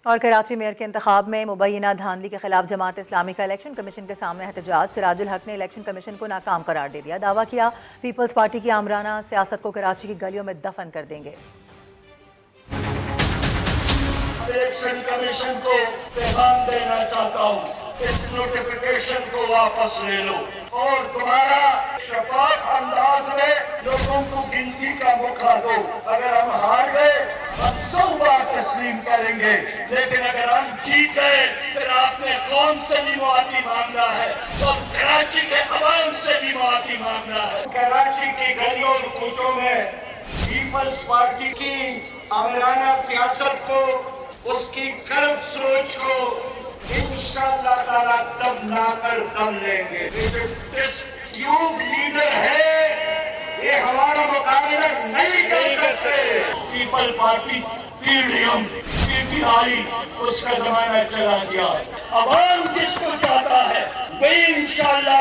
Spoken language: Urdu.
اور کراچی میئر کے انتخاب میں مبینہ دھاندلی کے خلاف جماعت اسلامی کا الیکشن کمیشن کے سامنے احتجاج۔ سراج الحق نے الیکشن کمیشن کو ناکام قرار دے دیا۔ دعویٰ کیا پیپلز پارٹی کی آمرانہ سیاست کو کراچی کی گلیوں میں دفن کر دیں گے۔ الیکشن کمیشن کو پیغام دینا چاہتا ہوں، اس نوٹیفیکیشن کو واپس لے لو اور دوبارہ شفاف انداز میں لوگوں کو گنتی کا موقع دو۔ اگر ہم ہار گئے ہم 100 بار تسلیم کریں گے، لیکن اگر ہم جیت گئے پھر آپ نے قوم سے بھی معافی مانگنا ہے اور کراچی کے عوام سے بھی معافی مانگنا ہے۔ کراچی کی گلیوں اور کوچوں میں پیپلز پارٹی کی آمرانہ سیاست کو، اس کی کرب سوچ کو انشاءاللہ تعالیٰ دم لا کر دم لیں گے۔ ٹیوب لیڈر ہے، یہ ہمارا مقابلہ نہیں کر سکتے۔ People party P D M P T I اس کا زمانہ چلا گیا، عوام کس کو چاہتا ہے وہی انشاءاللہ